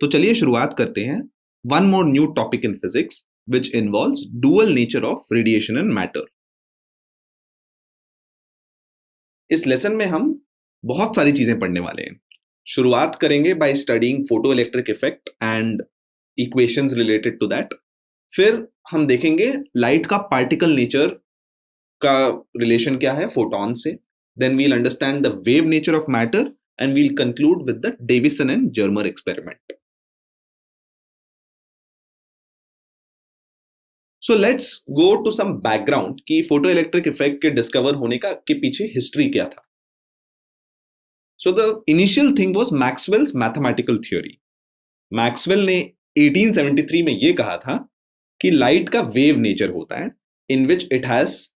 तो चलिए शुरुआत करते हैं one more new topic in physics which involves dual nature of radiation and matter. इस लेसन में हम बहुत सारी चीजें पढ़ने वाले हैं। शुरुआत करेंगे by studying photo electric effect and equations related to that. फिर हम देखेंगे लाइट का पार्टिकल नेचर का रिलेशन क्या है फोटॉन से। Then we'll understand the wave nature of matter and we'll conclude with the Davisson and Germer experiment. So let's go to some background कि photo electric effect के discover होने का के पीछे हिस्ट्री क्या था। So the initial thing was Maxwell's mathematical theory. Maxwell ने 1873 में यह कहा था कि लाइट का वेव नेचर होता है in which it has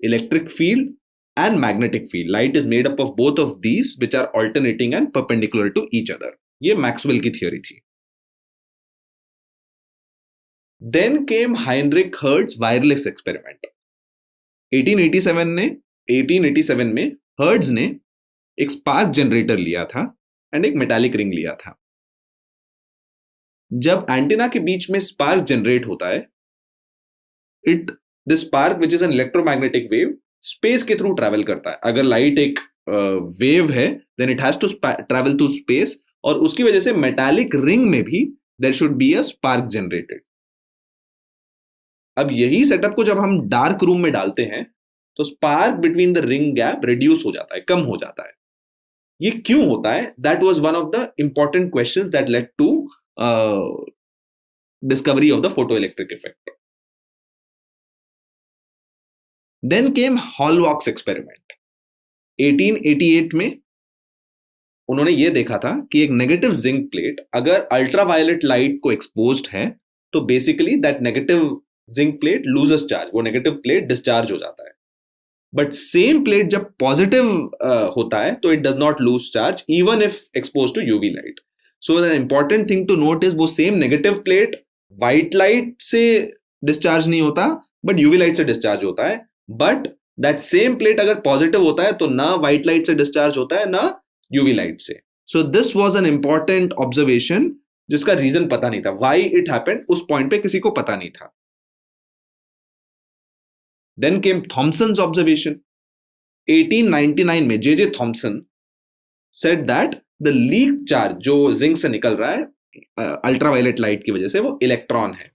electric field and magnetic field. Light is made up of both of these which are alternating and perpendicular to each other. ये मैक्सवेल की थ्योरी थी। Then came Heinrich Hertz wireless experiment. 1887 में hertz ने एक spark generator लिया था and एक metallic ring लिया था। जब एंटीना के बीच में स्पार्क जनरेट होता है, this spark which is an electromagnetic wave space के थ्रू ट्रैवल करता है। अगर लाइट एक वेव है then it has to travel to space, और उसकी वजह से मेटालिक रिंग में भी there should be a spark generated. अब यही सेटअप को जब हम डार्क रूम में डालते हैं तो spark between the ring gap reduce हो जाता है, कम हो जाता है। ये क्यों होता है? That was one of the important questions that led to discovery of the photo electric effect. Then came Hallwachs experiment. 1888 में उन्होंने ये देखा था कि एक नेगेटिव जिंक प्लेट अगर अल्ट्रावायलेट लाइट को एक्सपोज्ड है तो basically that negative zinc plate loses charge, वो नेगेटिव प्लेट डिस्चार्ज हो जाता है। बट सेम प्लेट जब पॉजिटिव होता है तो it does not lose charge even if expose to UV light. So the important thing to note is वो same negative plate white light से डिस्चार्ज नहीं होता बट यूवी लाइट से discharge होता है। बट दैट सेम प्लेट अगर positive होता है तो ना व्हाइट लाइट से डिस्चार्ज होता है ना यूवी लाइट से। So this was an important observation जिसका रीजन पता नहीं था, व्हाई इट हैपेंड उस पॉइंट पे किसी को पता नहीं था। Then came Thomson's observation. 1899 में J Thomson said that the leaked charge जो जिंक से निकल रहा है अल्ट्रावायलेट लाइट की वजह से वो इलेक्ट्रॉन है।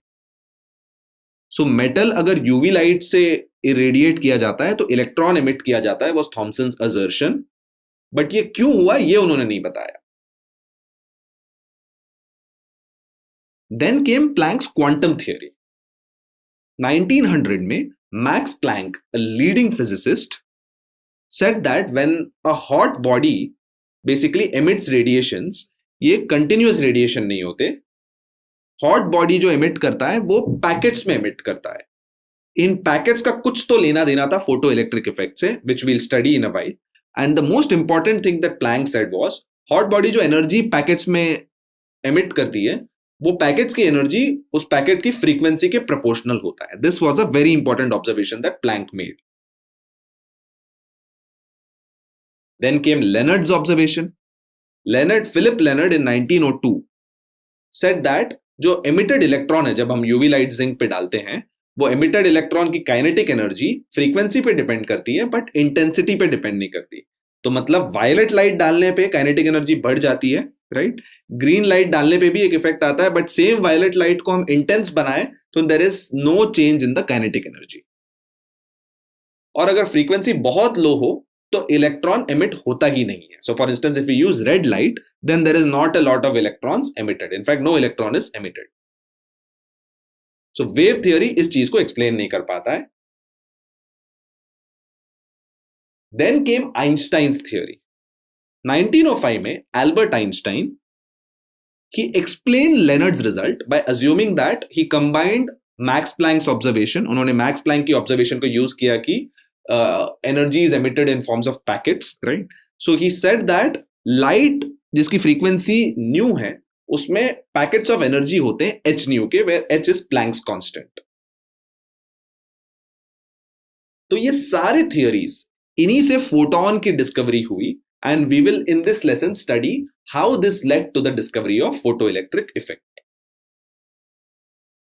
सो मेटल अगर यूवी लाइट से इरेडिएट किया जाता है तो इलेक्ट्रॉन एमिट किया जाता है, was Thomson's assertion। बट ये क्यों हुआ ये उन्होंने नहीं बताया। Then came Planck's quantum theory. 1900 में Max Planck, a leading physicist, said that when a hot body basically emits radiations, ये continuous radiation नहीं होते। hot body जो emit करता है वो पैकेट्स में emit करता है। इन पैकेट्स का कुछ तो लेना देना था फोटो इलेक्ट्रिक इफेक्ट से, which we'll study in a while. And the most important thing that Planck said was, hot body जो एनर्जी पैकेट्स में emit करती है वो पैकेट्स की एनर्जी उस पैकेट की फ्रीक्वेंसी के प्रोपोर्शनल होता है। This was a very important observation that Planck made. Then came Lenard's observation. Philipp Lenard in 1902 said that जो एमिटेड इलेक्ट्रॉन है जब हम यूवी लाइट जिंक पे डालते हैं वो एमिटेड इलेक्ट्रॉन की काइनेटिक एनर्जी फ्रीक्वेंसी पे डिपेंड करती है बट इंटेंसिटी पे डिपेंड नहीं करती। तो मतलब वायलेट लाइट डालने पे काइनेटिक एनर्जी बढ़ जाती है, राइट? ग्रीन लाइट डालने पे भी एक इफेक्ट आता है बट सेम वायलेट लाइट को हम इंटेंस बनाए तो there is no change in the kinetic energy. और अगर फ्रीक्वेंसी बहुत लो हो तो इलेक्ट्रॉन एमिट होता ही नहीं है। So for instance if you use red light then there is not a lot of electrons emitted, in fact no electron is emitted. So wave theory इस चीज को एक्सप्लेन नहीं कर पाता है। Then came Einstein's theory. 1905 में Albert Einstein he explained Leonard's result by assuming that he combined Max Planck's observation। उन्होंने Max Planck की observation को use किया कि energy is emitted in forms of packets, right? So he said that light जिसकी frequency nu है उसमें packets of energy होते हैं h nu के, where h is Planck's constant। तो ये सारे theories इन्हीं से फोटोन की डिस्कवरी हुई and we will in this lesson study how this led to the discovery of photoelectric effect.